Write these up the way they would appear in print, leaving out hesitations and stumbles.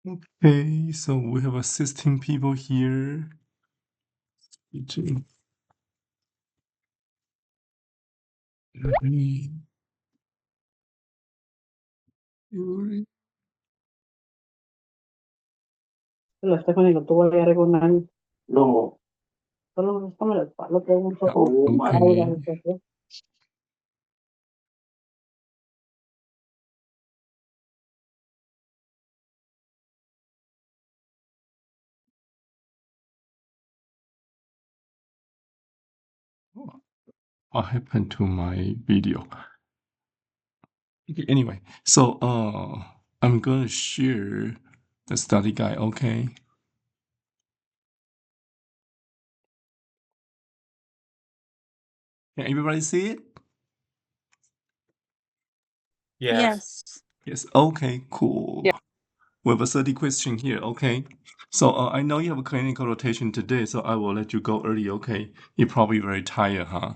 Okay, so we have 16 people here. Stephanie, tú vas a recordar. No. Solo déjame el palo, pregunto. Okay. What happened to my video? Okay, anyway, so I'm gonna share the study guide, okay? Can everybody see it? Yes. Yes, okay, cool. Yeah. We have a 30 question here, okay? So I know you have a clinical rotation today, so I will let you go early, okay? You're probably very tired, huh?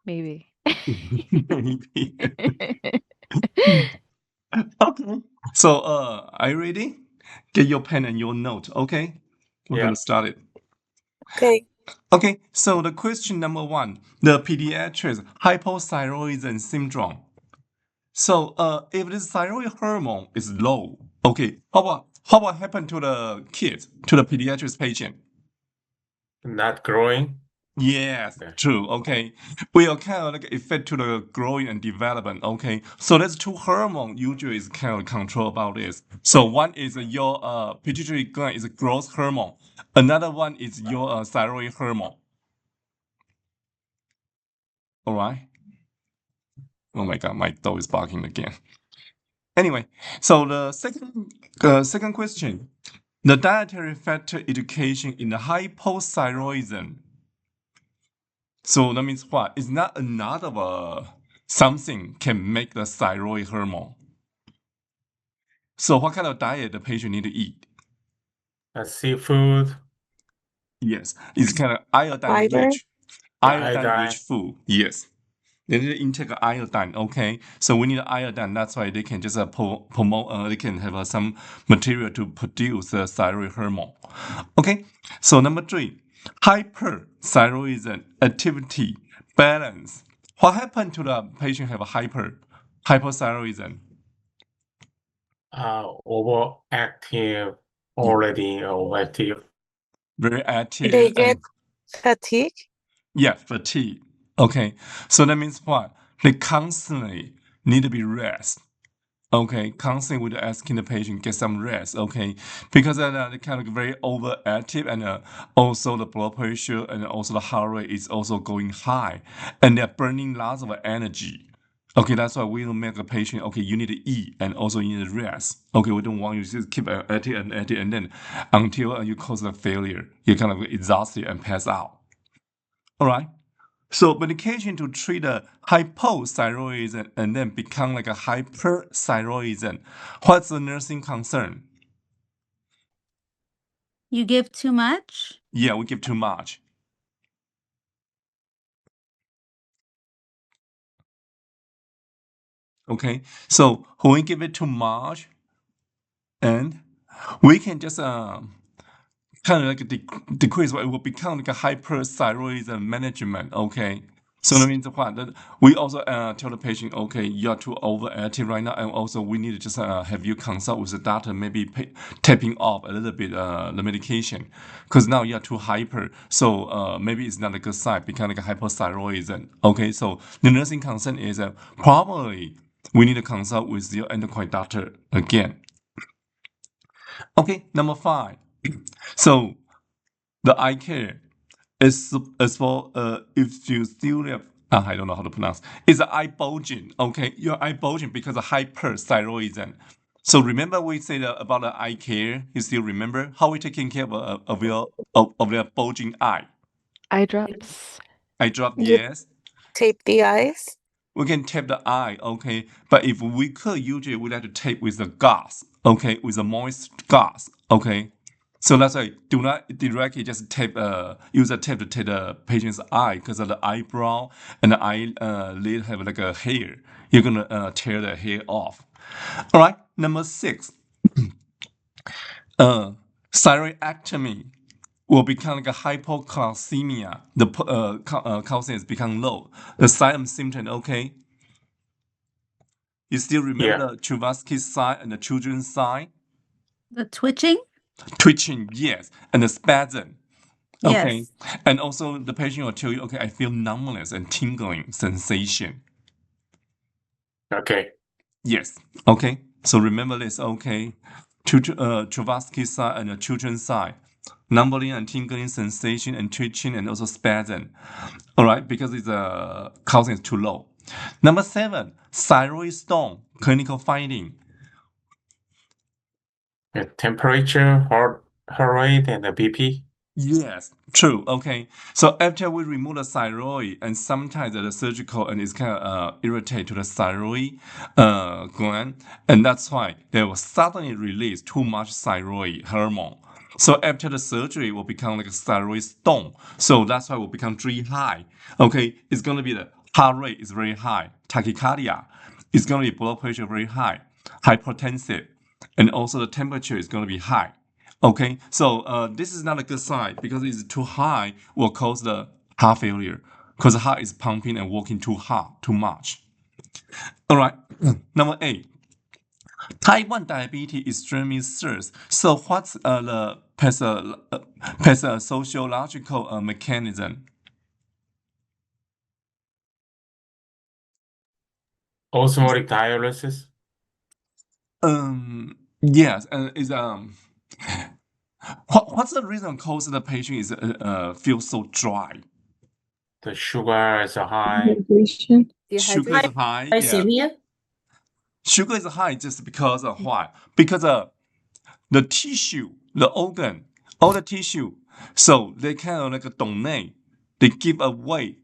Maybe. Maybe. Okay. So are you ready? Get your pen and your note, okay? We're Yeah. gonna start it. Okay. Okay, so the question number 1, the pediatric hypothyroidism syndrome. So if this thyroid hormone is low, okay, how about happen to the kids, to the pediatric patient? Not growing. Yes, Okay. true. Okay, we are kind of like effect to the growing and development. Okay, so there's two hormone usually is kind of control about this. So one is your pituitary gland is a growth hormone. Another one is your thyroid hormone. All right. Oh my God, my dog is barking again. Anyway, so the second question, the dietary factor education in the hypothyroidism. So that means what? It's not another something can make the thyroid hormone. So what kind of diet the patient need to eat? Seafood. Yes, it's kind of iodine Fiber. rich. Yeah, Iodine rich iodine. food. Yes. They need to intake iodine, okay? So we need iodine. That's why they can just promote, they can have some material to produce the thyroid hormone. Okay, so number 3, hyperthyroidism activity balance. What happened to the patient have a hypothyroidism? Overactive. Already overactive. Very active. They get fatigue. Yeah, fatigue. Okay, so that means what? They constantly need to be rest. Okay, constantly with asking the patient get some rest. Okay, because they're kind of very overactive, and also the blood pressure and also the heart rate is also going high, and they're burning lots of energy. Okay, that's why we don't make a patient. Okay, you need to eat and also you need to rest. Okay, we don't want you to just keep at it and then until you cause a failure, you're kind of exhausted and pass out. All right. So medication to treat the hypothyroidism and then become like a hyperthyroidism. What's the nursing concern? You give too much? Yeah, we give too much. Okay, so when we give it too much, and we can just kind of like decrease, but it will become like a hyperthyroidism management. Okay, so that means what? That we also tell the patient, okay, you are too overactive right now, and also we need to just have you consult with the doctor, maybe tapping off a little bit the medication, because now you are too hyper, so maybe it's not a good sign, become like a hypothyroidism. Okay, so the nursing concern is probably we need to consult with your endocrine doctor again. Okay, number 5. So the eye care is as for if you still have I don't know how to pronounce. It's an eye bulging. Okay, your eye bulging because of hyperthyroidism. So remember we said about the eye care. You still remember how we taking care of your of your bulging eye? Eye drops. Eye drop, You yes. tape the eyes. We can tape the eye, okay. But if we could, usually we like to tape with the gauze, okay, with a moist gauze, okay. So that's why do not directly just tape use a tape to tape the patient's eye because of the eyebrow and the eye lid have like a hair. You're gonna tear the hair off. All right, number 6. Thyroidectomy will become like a hypocalcemia. The calcium become low. The sign symptom, okay? You still remember the Chuvasky sign and the children's sign? The twitching? Twitching, yes, and the spasm. Okay, Yes. and also the patient will tell you, okay, I feel numbness and tingling sensation. Okay. Yes, okay. So remember this, okay? Chuvasky sign and the children's sign. Numbing and tingling sensation and twitching and also spasm. All right, because it's calcium is too low. Number 7, thyroid stone clinical finding. The temperature, heart rate, and the BP. Yes, true. Okay, so after we remove the thyroid, and sometimes the surgical and it's kind of irritate to the thyroid gland, and that's why they will suddenly release too much thyroid hormone. So after the surgery, will become like a thyroid stone. So that's why it will become very high. Okay, it's gonna be the heart rate is very high, tachycardia. It's gonna be blood pressure very high, hypertensive, and also the temperature is gonna be high. Okay, so this is not a good sign because it's too high will cause the heart failure because the heart is pumping and working too hard, too much. All right, number 8. Type 1 diabetes extremely serious. So what's the pathophysiological mechanism? Osmotic diuresis. Yes, is what's the reason cause the patient is feel so dry? The sugar is high. Dehydration. Sugar is high. Yeah. Glycemia. Sugar is high just because of what? Because the tissue, the organ, all the tissue, so they kind of like a donate, they give away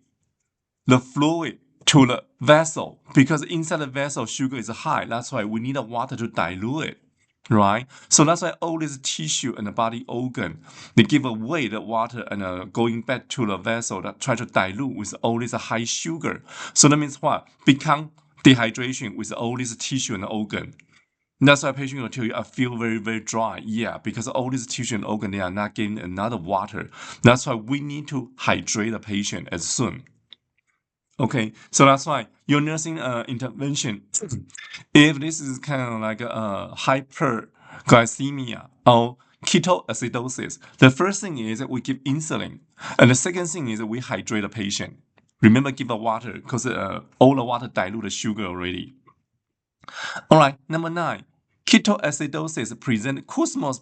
the fluid to the vessel because inside the vessel sugar is high. That's why we need the water to dilute it, right? So that's why all this tissue and the body organ, they give away the water and going back to the vessel that try to dilute with all this high sugar. So that means what? Become dehydration with all this tissue and organ. That's why patient will tell you, I feel very, very dry. Yeah, because all these tissue and organ, they are not getting enough water. That's why we need to hydrate the patient as soon. Okay, so that's why your nursing intervention, if this is kind of like a hyperglycemia or ketoacidosis, the first thing is that we give insulin, and the second thing is that we hydrate the patient. Remember, give the water because all the water dilute the sugar already. All right, number 9, ketoacidosis present Kussmaul's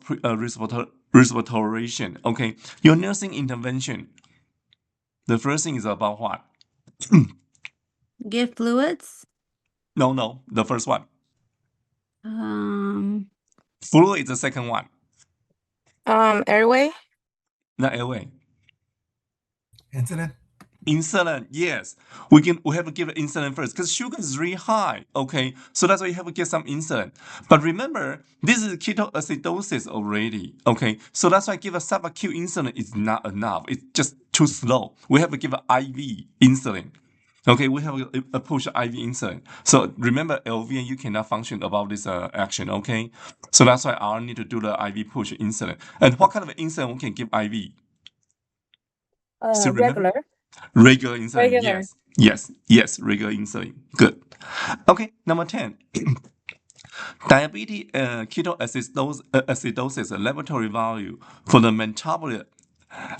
respiration. Okay, your nursing intervention, the first thing is about what? Give fluids? No, the first one. Fluid is the second one. Airway. Not airway. Insulin. Insulin, yes. We have to give insulin first because sugar is really high. Okay, so that's why you have to get some insulin. But remember, this is ketoacidosis already. Okay, so that's why give a subacute insulin is not enough. It's just too slow. We have to give an IV insulin. Okay, we have a push IV insulin. So remember, LV and you cannot function about this action. Okay, so that's why I need to do the IV push insulin. And what kind of insulin we can give IV? Still remember? Regular. Regular insulin, Regular. yes, regular insulin. Good. Okay, number 10. Diabetes ketoacidosis laboratory value for the metabolite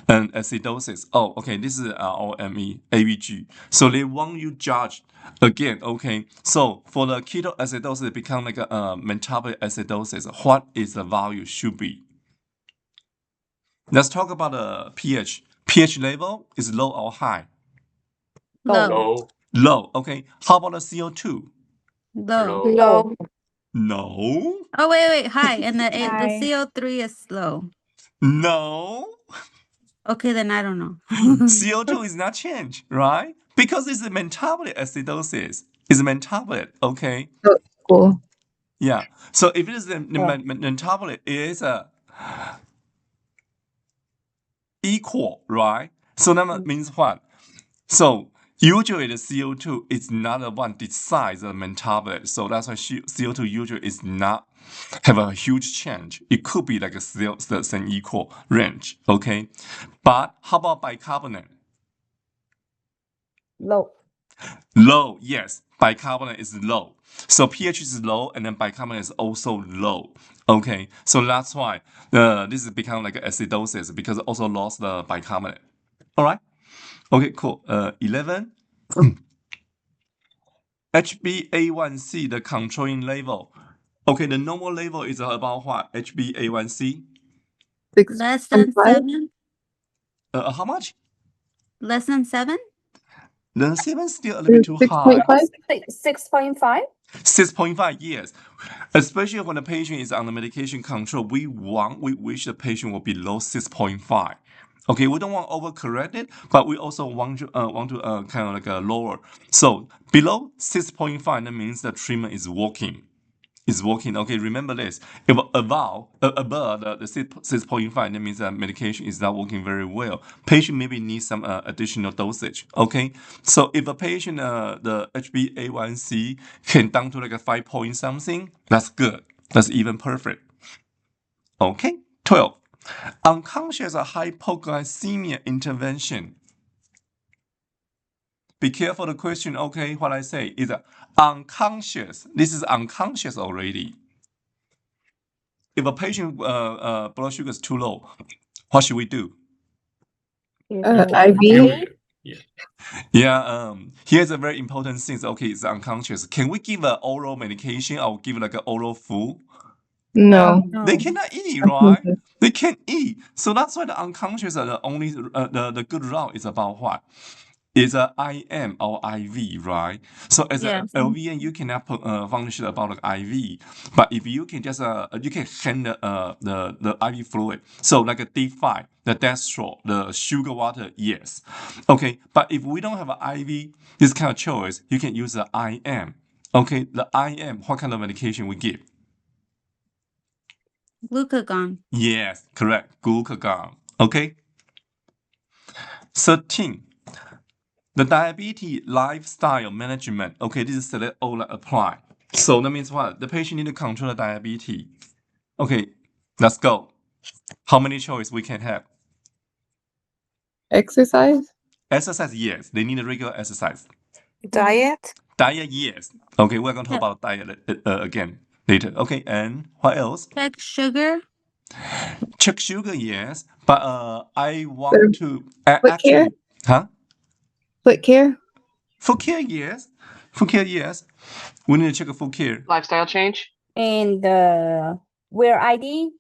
and acidosis. Oh, okay, this is RME, ABG. So they want you judge again, okay? So for the ketoacidosis, it become like a metabolic acidosis. What is the value should be? Let's talk about the pH. pH level is low or high? Low. Low, okay. How about the CO2? Low. Low. No. Oh, wait, high. And the High. CO3 is low. No. Okay, then I don't know. CO2 is not changed, right? Because it's a metabolic acidosis. It's a metabolite, okay? Cool. Yeah. So if it is the metabolite, it is equal, right? So that means what? So Usually the CO2 is not the one decides the metabolite, so that's why CO2 usually is not have a huge change. It could be like a still the same equal range, okay? But how about bicarbonate? Low. Low, yes. Bicarbonate is low. So pH is low, and then bicarbonate is also low. Okay, so that's why this is become like acidosis because it also lost the bicarbonate. All right. Okay, cool. 11. HbA1c, the controlling level. Okay, the normal level is about what? HbA1c? Less than 6.5. 7? How much? Less than 7? The 7 is still a little bit too high. 6.5. 6.5. 6.5 years. Especially when the patient is on the medication control, we wish the patient will be below 6.5. Okay, we don't want to overcorrect it, but we also want to kind of like lower. So below 6.5, that means the treatment is working. Is working. Okay, remember this. If above the 6.5, that means that medication is not working very well. Patient maybe needs some additional dosage. Okay, so if a patient the HbA1c can down to like a 5 point something, that's good. That's even perfect. Okay, 12. Unconscious hypoglycemia intervention. Be careful the question, okay, what I say is unconscious. This is unconscious already. If a patient blood sugar is too low, what should we do? IV. Yeah, here's a very important thing. Okay, it's unconscious. Can we give an oral medication or give like an oral food? No. They cannot eat, right? They can't eat. So that's why the unconscious are the only the good route is about what? Is a IM or IV, right? So as Yes. a LVN, you cannot function about like IV, but if you can just you can hand the IV fluid, so like a D5, the dextro, the sugar water, yes, okay. But if we don't have an IV, this kind of choice, you can use the IM. Okay, the IM, what kind of medication we give? Glucagon. Yes, correct, glucagon. Okay. 13. The diabetes lifestyle management. Okay, this is select all apply. So that means what? The patient need to control the diabetes. Okay, let's go. How many choice we can have? Exercise. Exercise, yes. They need a regular exercise. Diet. Diet, yes. Okay, we're going to talk about diet again later. Okay, and what else? Check sugar. Check sugar, yes. But I want to Foot actually, care. huh? Foot care. Foot care, yes. Foot care, yes. We need to check a foot care. Lifestyle change? And wear ID?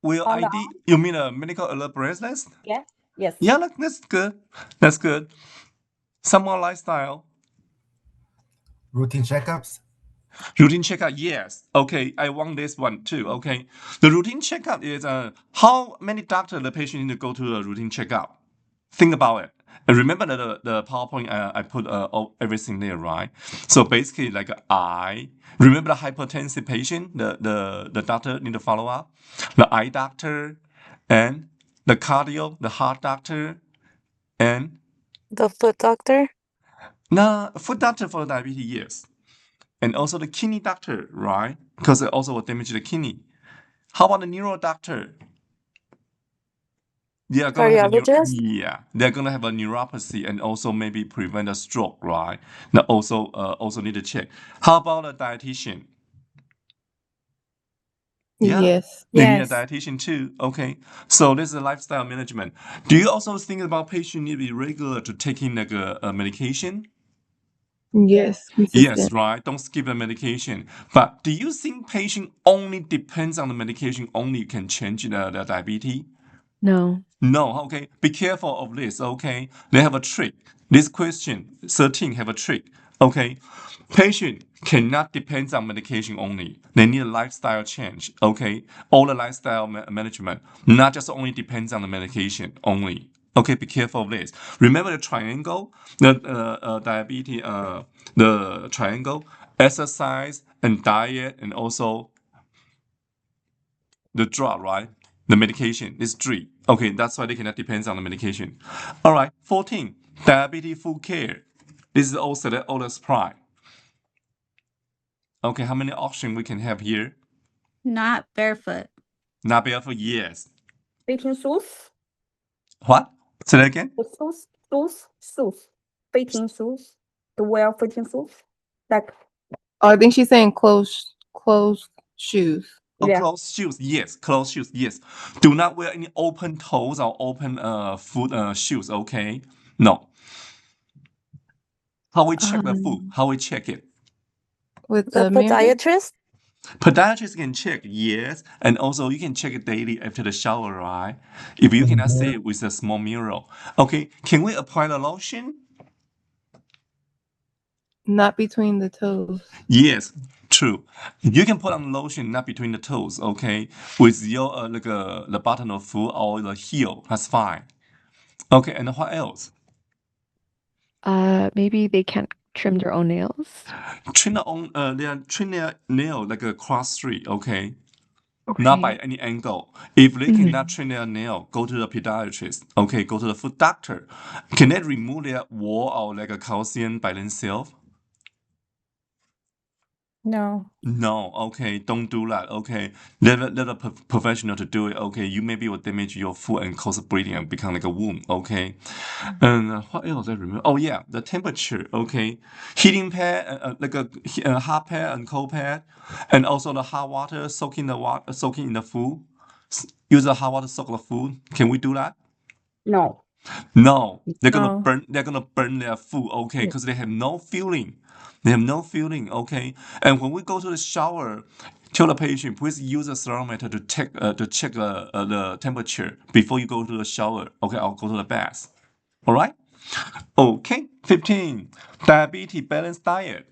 Will On the ID? You mean a medical alert bracelet? Yeah. Yes. Yeah, that's good. That's good. Some more lifestyle. Routine checkups. Routine checkup, yes. Okay, I want this one too. Okay, the routine checkup is how many doctors the patient need to go to a routine checkup. Think about it. And remember the PowerPoint I put everything there, right? So basically, like I remember the hypertensive patient, the doctor need to follow up, the eye doctor, and the cardio, the heart doctor, and The foot doctor. the foot doctor for diabetes, yes. And also the kidney doctor, right? Because it also will damage the kidney. How about the neuro doctor? They are gonna have they're gonna have a neuropathy and also maybe prevent a stroke, right? That also need to check. How about a dietitian? Yeah. Yes. They need a dietitian too. Okay. So this is lifestyle management. Do you also think about patient need to be regular to taking like a medication? Yes. Yes, Consistent. right. Don't skip the medication. But do you think patient only depends on the medication only can change the diabetes? No. No, okay. Be careful of this, okay? They have a trick. This question 13 have a trick, okay? Patient cannot depend on medication only. They need a lifestyle change, okay? All the lifestyle management, not just only depends on the medication only. Okay, be careful of this. Remember the triangle, the diabetes, the triangle, exercise and diet, and also the drug, right? The medication is 3. Okay, that's why they cannot depend on the medication. All right, 14. Diabetes foot care. This is also the oldest supply. Okay, how many options we can have here? Not barefoot. Not barefoot, yes. Fitting shoes. What? Say that again? The shoes. Fitting shoes. To wear fitting shoes. Like, Oh, I think she's saying closed shoes. Oh, yeah. closed shoes, yes. Closed shoes, yes. Do not wear any open toes or open foot shoes, okay? No. How we check the foot? How we check it? With The the mirror. podiatrist? Podiatrist can check, yes. And also you can check it daily after the shower, right? If you cannot see it with a small mirror. Okay, can we apply the lotion? Not between the toes. Yes, true. You can put on lotion not between the toes, okay? With your the bottom of foot or the heel, that's fine. Okay, and what else? Maybe they can't trim their own nails. Trim their nail like a cross street, okay? Not by any angle. If they cannot trim their nail, go to the podiatrist. Okay, go to the foot doctor. Can they remove their wall or like a calcium by themselves? No. No, okay, don't do that. Okay, let a professional to do it. Okay, you maybe will damage your foot and cause bleeding and become like a wound. Okay, and what else I remember? Oh yeah, the temperature. Okay, heating pad, like a hot pad and cold pad, and also the hot water soaking in the food. Use the hot water soak the food. Can we do that? No. No, they're gonna No. burn. They're gonna burn their food. Okay, because they have no feeling. They have no feeling. Okay, and when we go to the shower, tell the patient please use a thermometer to check the temperature before you go to the shower. Okay, I'll go to the bath. All right. Okay. 15. Diabetes balanced diet.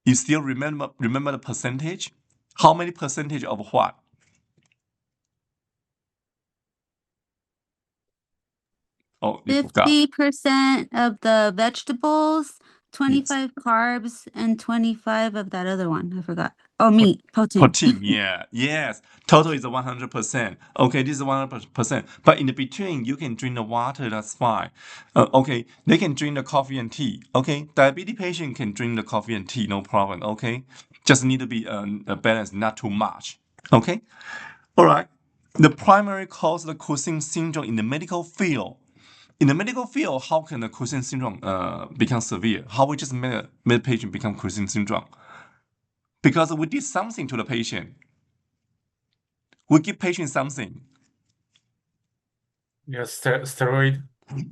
You still remember the percentage? How many percentage of what? Oh, you forgot. 50% of the vegetables, 25 carbs, and 25 of that other one. I forgot. Oh, meat, protein. Protein, yeah, yes. Total is 100%. Okay, this is 100%. But in the between, you can drink the water. That's fine. Okay, they can drink the coffee and tea. Okay, diabetes patient can drink the coffee and tea, no problem. Okay, just need to be balanced, not too much. Okay, all right. The primary cause of the Cushing syndrome in the medical field. In the medical field, how can the Cushing syndrome become severe? How we just made a patient become Cushing syndrome? Because we did something to the patient. We give patient something. Yes, steroid.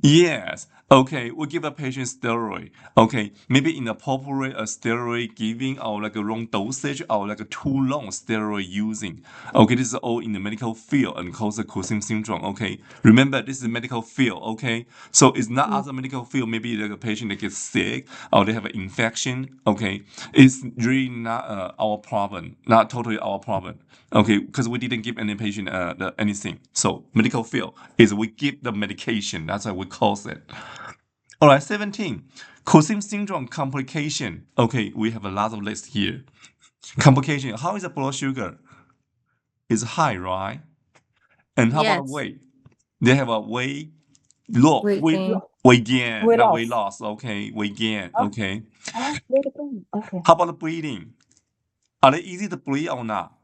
Yes. Okay, we give a patient steroid. Okay, maybe inappropriate steroid giving or like a wrong dosage or like a too long steroid using. Okay, this is all in the medical field and cause the Cushing syndrome. Okay, remember this is medical field. Okay, so it's not other medical field. Maybe like a patient that gets sick or they have an infection. Okay, it's really not our problem. Not totally our problem. Okay, because we didn't give any patient anything. So medical field is we give the medication. That's why we cause it. All right, 17. Cushing syndrome complication. Okay, we have a lot of lists here. Complication. How is the blood sugar? It's high, right? And how about Yes. weight? They have a weight loss. Weight gain. Weight gain, Weight not loss. weight loss. Okay, weight gain. Oh. Okay. Okay. How about the bleeding? Are they easy to bleed or not?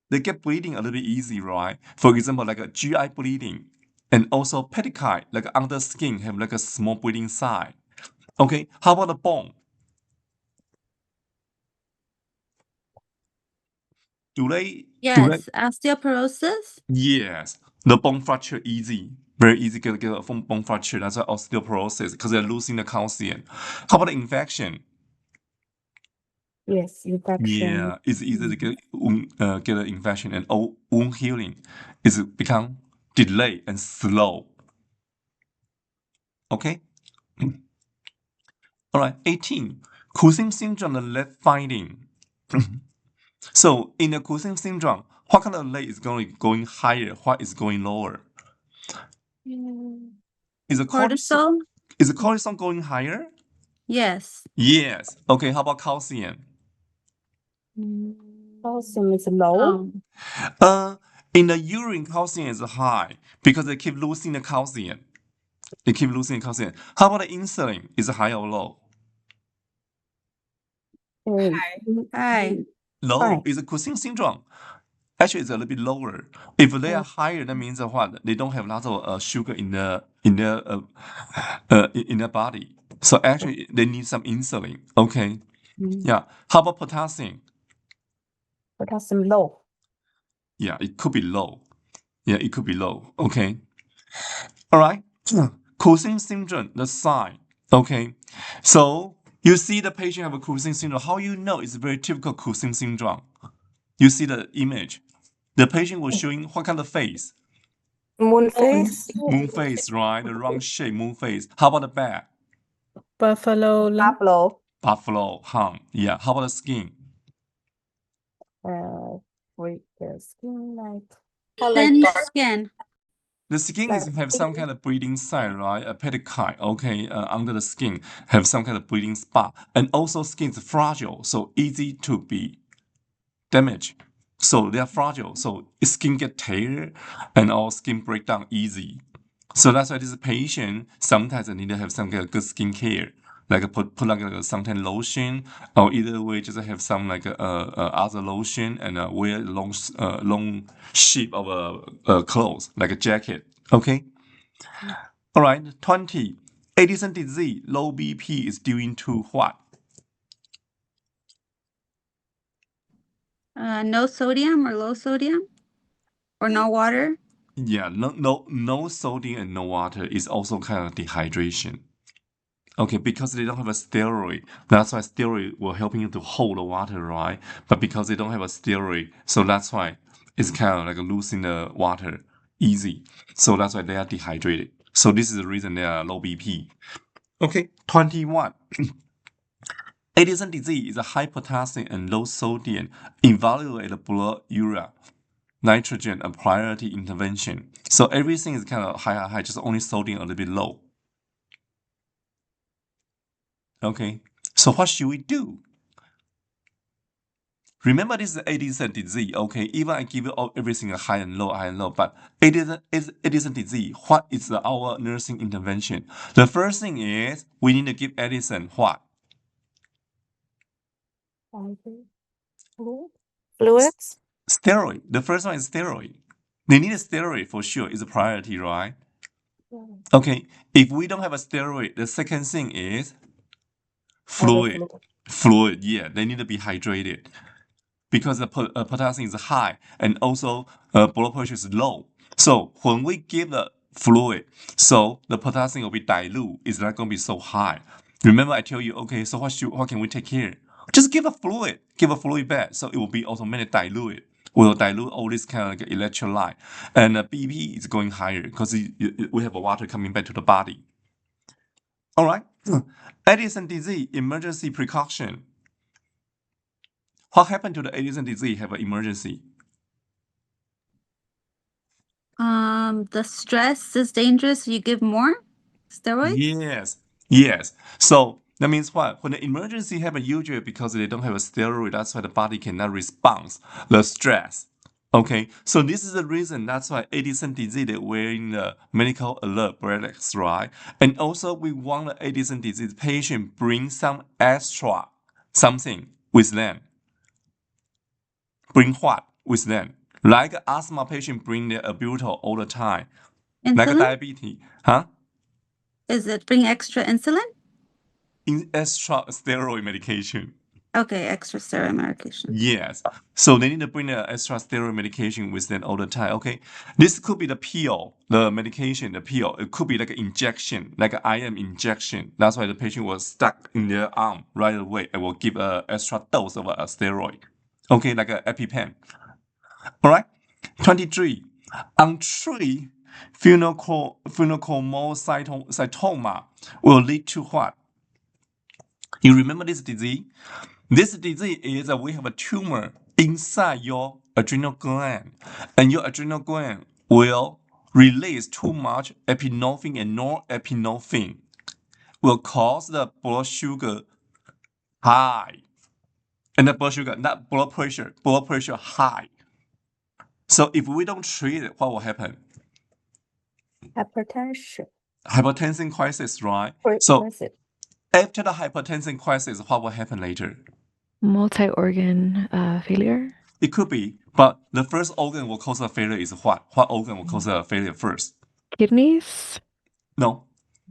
They get bleeding a little bit easy, right? For example, like a GI bleeding and also peritite, like under skin, have like a small bleeding side. Okay, how about the bone? Do they? Yes. Osteoporosis. Yes, the bone fracture easy, very easy to get a bone fracture. That's why osteoporosis because they're losing the calcium. How about the infection? Yes, infection. Yeah, it's easy to get an infection and wound healing is become delayed and slow. Okay. All right, 18. Cushing syndrome, the leg finding. So in the Cushing syndrome, what kind of leg is going higher? What is going lower? Is the Cortisol. Is the cortisol going higher? Yes. Yes. Okay. How about calcium? Calcium is low. Oh. In the urine, calcium is high because they keep losing the calcium. They keep losing calcium. How about the insulin? Is it high or low? Hi. Low High. is a Cushing syndrome. Actually, it's a little bit lower. If they are higher, that means what? They don't have lots of sugar in their body. So actually, they need some insulin. Okay. Yeah. How about potassium? Potassium low. Yeah, it could be low. Yeah, it could be low. Okay. All right. Cushing syndrome, the sign. Okay. So you see the patient have a Cushing syndrome. How you know it's a very typical Cushing syndrome? You see the image. The patient was showing what kind of face? Moon face. Moon face, right? The round shape moon face. How about the back? Buffalo lung. Buffalo. Buffalo hump. Yeah. How about the skin? With the skin like Thin skin. The skin Like have some kind of breathing sign, right? A pedicule, okay, under the skin have some kind of breathing spot, and also skin is fragile, so easy to be damaged. So they are fragile, so skin get tear and all skin break down easy. So that's why this patient sometimes need to have some kind of good skin care, like put like suntan lotion, or either way just have some like other lotion and wear long sheet of clothes like a jacket. Okay. All right. 20. Addison disease, low BP is due to what? No sodium or low sodium? Or no water? Yeah, no sodium and no water is also kind of dehydration. Okay, because they don't have a steroid, that's why steroid will helping you to hold the water, right? But because they don't have a steroid, so that's why it's kind of like losing the water easy. So that's why they are dehydrated. So this is the reason they are low BP. Okay, 21. Addison disease is a high potassium and low sodium. Evaluate the blood urea, nitrogen, and priority intervention. So everything is kind of high, just only sodium a little bit low. Okay, so what should we do? Remember, this is Addison disease. Okay, even I give you all everything high and low, but Addison disease. What is our nursing intervention? The first thing is we need to give Addison what? fluids. Steroid. The first one is steroid. They need a steroid for sure. It's a priority, right? Okay. If we don't have a steroid, the second thing is fluid. Fluid. Yeah, they need to be hydrated because the potassium is high and also blood pressure is low. So when we give the fluid, so the potassium will be dilute. It's not going to be so high. Remember, I tell you, okay, so what can we take care? Just give a fluid back, so it will be automatically diluted. Will dilute all this kind of like electrolyte, and BP is going higher because we have water coming back to the body. All right, Addison disease emergency precaution. What happened to the Addison disease? Have an emergency? The stress is dangerous. You give more steroids? Yes. So that means what? When the emergency happen, usually because they don't have a steroid, that's why the body cannot respond the stress. Okay, so this is the reason. That's why Addison disease they're wearing the medical alert bracelets, right? And also we want the Addison disease patient bring some extra something with them. Bring what with them? Like asthma patient bring their albuterol all the time. Like Insulin? diabetes, huh? Is it bring extra insulin? Extra steroid medication. Okay, extra steroid medication. Yes. So they need to bring the extra steroid medication with them all the time. Okay. This could be the pill, the medication, the pill. It could be like an injection, like an IM injection. That's why the patient was stuck in their arm right away and will give an extra dose of a steroid. Okay, like an EpiPen. All right. 23. Untreated phenochromoscytoma will lead to what? You remember this disease? This disease is we have a tumor inside your adrenal gland, and your adrenal gland will release too much epinephrine and norepinephrine, will cause the blood sugar high, and the blood sugar, not blood pressure high. So if we don't treat it, what will happen? Hypertension. Hypertension crisis, right? So Crisis. after the hypertension crisis, what will happen later? Multi-organ failure. It could be, but the first organ will cause a failure is what? What organ will cause a failure first? Kidneys. No.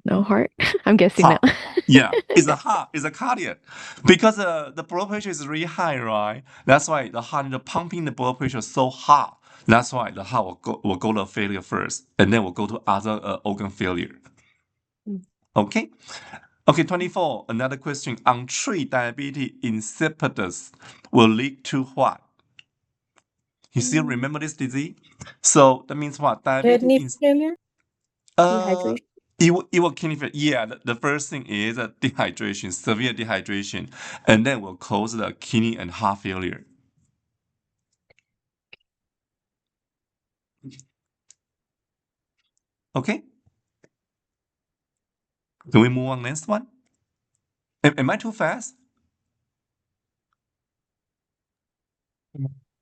No heart. I'm guessing now. Heart. Yeah, it's a heart, it's a cardiac. Because the blood pressure is really high, right? That's why the heart is pumping the blood pressure so hard. That's why the heart will go to failure first, and then will go to other organ failure. Okay? Okay, 24. Another question. Untreated diabetes insipidus will lead to what? You still remember this disease? So that means what? Diabetes failure? Dehydration. It will kidney failure. Yeah, the first thing is dehydration, severe dehydration, and then will cause the kidney and heart failure. Okay? Can we move on next one? Am I too fast?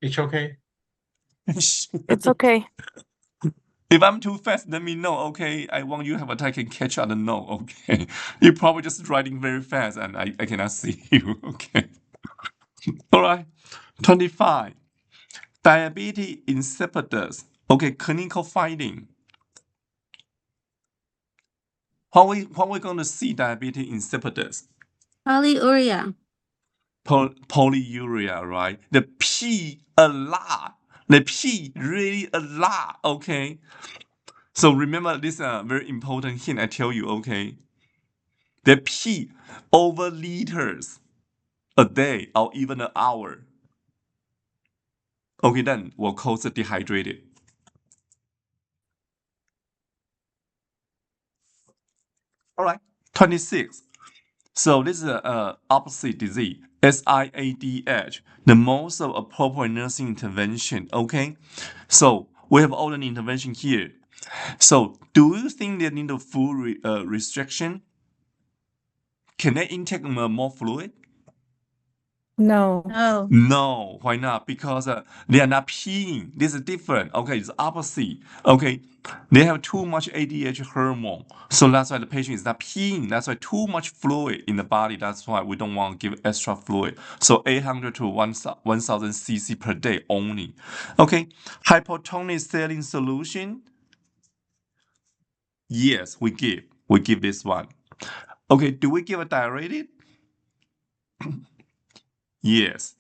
It's okay. It's okay. If I'm too fast, let me know. Okay, I want you to have a time can catch up and know. Okay, you're probably just writing very fast, and I cannot see you. Okay. All right. 25. Diabetes insipidus. Okay, clinical finding. How we going to see diabetes insipidus? Polyuria. Polyuria, right? The P a lot. The P really a lot. Okay. So remember this very important hint I tell you. Okay. The P over liters a day or even an hour. Okay, then will cause it dehydrated. All right. 26. So this is a opposite disease, SIADH, the most appropriate nursing intervention. Okay, so we have all the intervention here. So do you think they need a full restriction? Can they intake more fluid? No. No. No, why not? Because they are not peeing. This is different. Okay, it's opposite. Okay, they have too much ADH hormone, so that's why the patient is not peeing. That's why too much fluid in the body. That's why we don't want to give extra fluid. So 800 to 1,000 cc per day only. Okay, hypotonic saline solution. Yes, we give. We give this one. Okay, do we give a diuretic? Yes.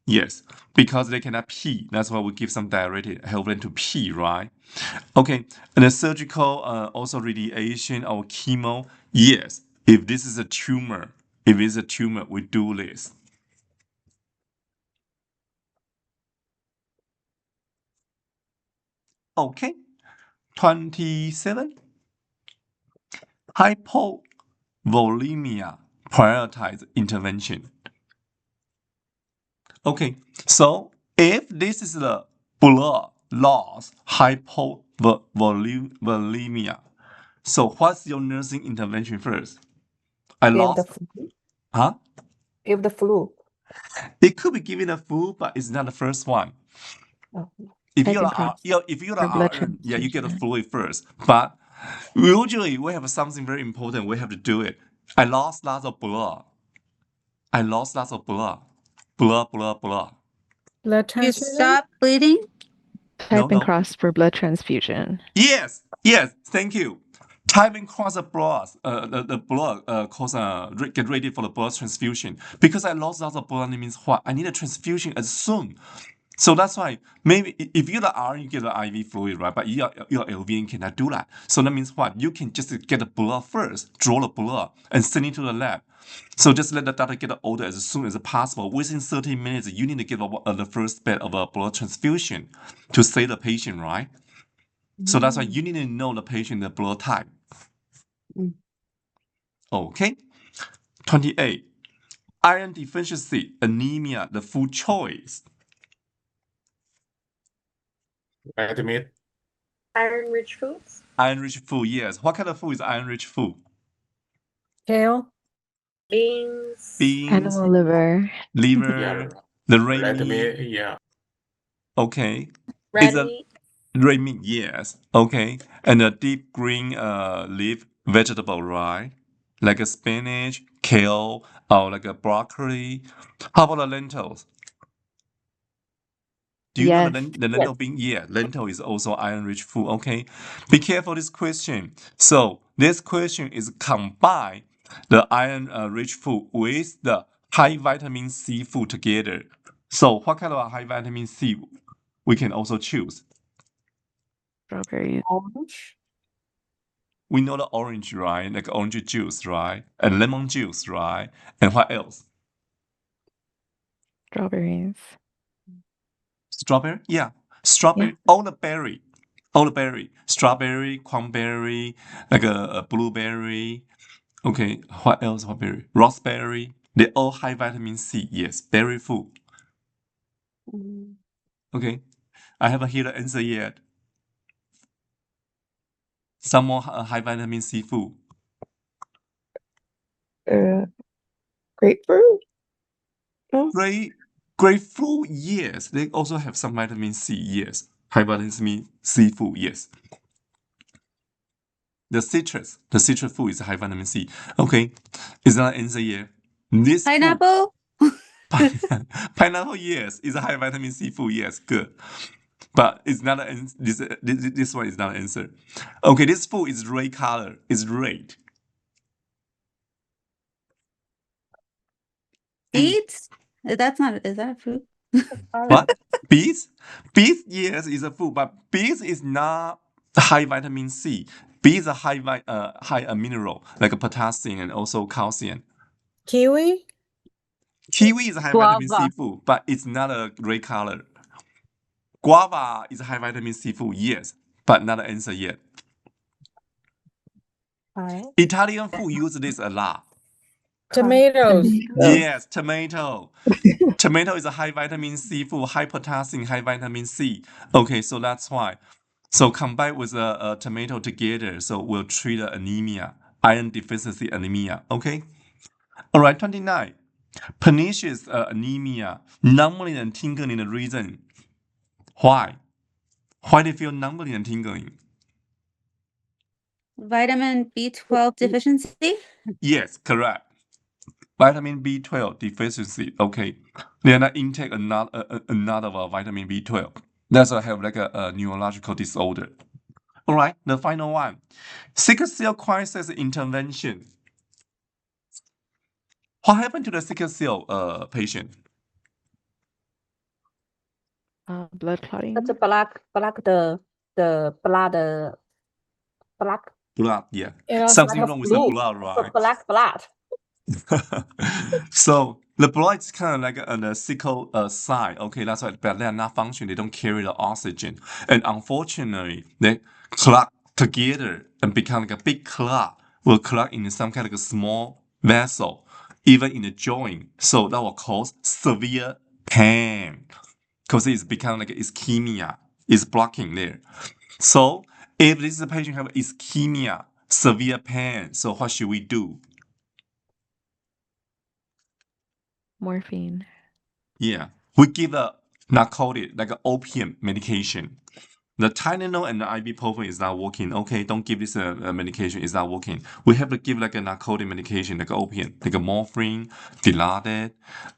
Yes, because they cannot pee. That's why we give some diuretic, help them to pee, right? Okay, and the surgical, also radiation or chemo. Yes, if this is a tumor, we do this. Okay, 27. Hypovolemia prioritize intervention. Okay, so if this is the blood loss, hypovolemia, so what's your nursing intervention first? I Give the lost, flu. huh? Give the flu. It could be given a flu, but it's not the first one. Oh. If Type you're in a, cross if you're for blood RN, yeah, you get a transfusion. fluid first. But usually we have something very important. We have to do it. I lost lots of blood. Blood. Blood You transfusion? stop bleeding? Type in No. cross for blood transfusion. Yes, thank you. Type in cross the blood, the blood get ready for the blood transfusion. Because I lost lots of blood, it means what? I need a transfusion as soon. So that's why maybe if you're the RN, you get the IV fluid, right? But your LVN cannot do that. So that means what? You can just get the blood first, draw the blood, and send it to the lab. So just let the doctor get the order as soon as possible. Within 30 minutes, you need to give the first bit of a blood transfusion to save the patient, right? So that's why you need to know the patient, the blood type. Okay. 28. Iron deficiency, anemia, the food choice. Red meat. Iron-rich foods. Iron-rich food, yes. What kind of food is iron-rich food? Kale? Beans. Beans, Animal liver. liver, Yeah. the red Red meat. meat. Yeah. Okay. Red a meat. red meat, yes. Okay. And a deep green leaf vegetable, right? Like a spinach, kale, or like a broccoli. How about the lentils? Do you know Yes. the lentil bean? Yeah, lentil is also iron-rich food. Okay, be careful this question. So this question is combine the iron-rich food with the high vitamin C food together. So what kind of high vitamin C we can also choose? Strawberries. Orange. We know the orange, right? Like orange juice, right? And lemon juice, right? And what else? Strawberries. Strawberry? Yeah. Strawberry, all the berry. Strawberry, cranberry, like a blueberry. Okay, what else? What berry? Raspberry. They all high vitamin C. Yes, berry food. Mm. Okay, I haven't heard the answer yet. Some more high vitamin C food. Grapefruit? No. Grapefruit, yes. They also have some vitamin C, yes. High vitamin C food, yes. The citrus food is high vitamin C. Okay, is that an answer yet? This food, Pineapple? pineapple, yes, is a high vitamin C food, yes, good. But it's not an this one is not an answer. Okay, this food is red color. It's red. Beets? That's not, is that a fruit? What? Beets? Beets, yes, is a food, but beets is not high vitamin C. Beets are high mineral like potassium and also calcium. Kiwi. Kiwi is a high vitamin C Guava. food, but it's not a red color. Guava is a high vitamin C food, yes, but not an answer yet. Alright. Italian food use this a lot. Tomatoes. Yes, tomato. Tomato is a high vitamin C food, high potassium, high vitamin C. Okay, so that's why. So combine with a tomato together, so we'll treat anemia, iron deficiency anemia. Okay. All right, 29. Pernicious anemia, numbing and tingling the reason. Why? Why do you feel numbing and tingling? Vitamin B12 deficiency? Yes, correct. Vitamin B12 deficiency. Okay, they are not intake another vitamin B12. That's why I have like a neurological disorder. All right, the final one, sickle cell crisis intervention. What happened to the sickle cell patient? Blood clotting. That's a black the blood black. Blood, yeah. And also Something Like a wrong with the blue. blood, It's a right? black blood. So the blood is kind of like on the sickle side. Okay, that's why, but they're not functioning. They don't carry the oxygen, and unfortunately, they clot together and become like a big clot. Will clot in some kind of a small vessel, even in the joint. So that will cause severe pain because it's become like ischemia. It's blocking there. So if this patient have ischemia, severe pain, so what should we do? Morphine. Yeah, we give a narcotic, like an opium medication. The Tylenol and the ibuprofen is not working. Okay, don't give this medication. It's not working. We have to give like a narcotic medication, like opium, like a morphine, Dilaudid.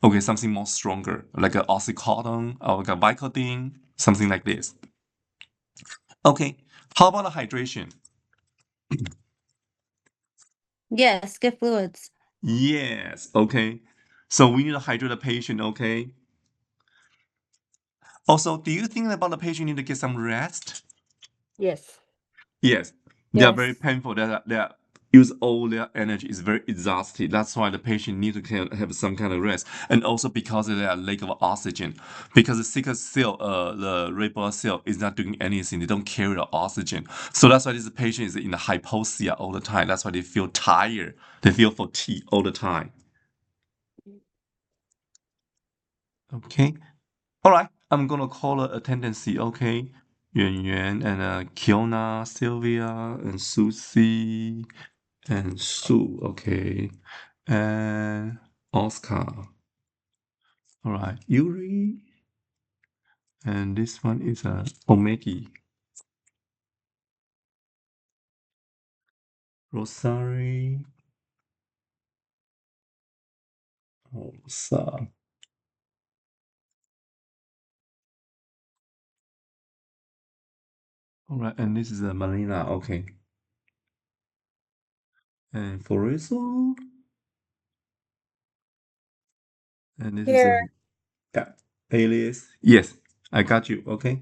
Okay, something more stronger, like a oxycodone or like a Vicodin, something like this. Okay, how about the hydration? Yes, give fluids. Yes. Okay, so we need to hydrate the patient. Okay. Also, do you think about the patient need to get some rest? Yes. Yes, they are Yes. very painful. They are use all their energy. It's very exhausted. That's why the patient need to have some kind of rest, and also because of their lack of oxygen. Because the sickle cell, the red blood cell is not doing anything. They don't carry the oxygen. So that's why this patient is in the hypoxia all the time. That's why they feel tired. They feel fatigue all the time. Okay. All right. I'm gonna call her attendance. Okay. Yuan Yuan and Kiona, Sylvia, and Susie. And Sue, okay, and Oscar. All right, Yuri And this one is Omegi. Rosari. Rosa. All right, and this is Marina. Okay. And Forizo. And this is Here. yeah, Alias. Yes, I got you. Okay.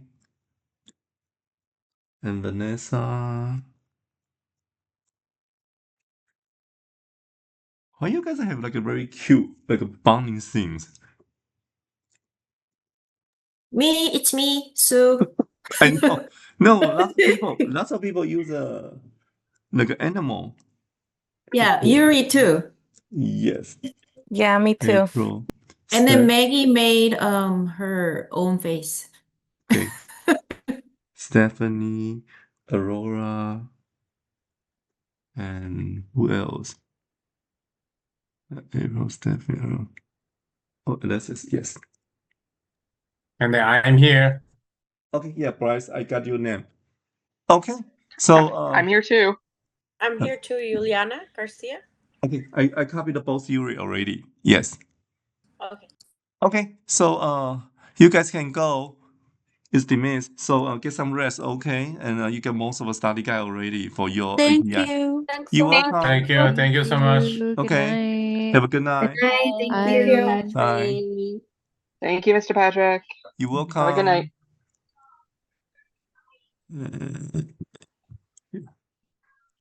And Vanessa. Why you guys have like a very cute, like a bonding scenes? It's me, Sue. I know. No, lots of people use like an animal. Yeah, Yuri too. Yes. Yeah, me too. April. And then Steph- Maggie made her own face. Okay. Stephanie, Aurora, and who else? April, Stephanie, Aurora. Oh, Alexis, yes. And then I'm here. Okay, yeah, Bryce, I got your name. Okay, so I'm here too. I'm here too, Juliana Garcia. okay, I copied both Yuri already. Yes. Okay. Okay, so you guys can go. It's dismissed. So get some rest, okay? And you get most of the study guide already for your Thank ATI. you. Thanks You're a lot. welcome. Thank you so much. Good Okay. night. Have a good night. Hi, thank Bye. you. Bye. Thank you, Mr. Patrick. You're welcome. Have a good night.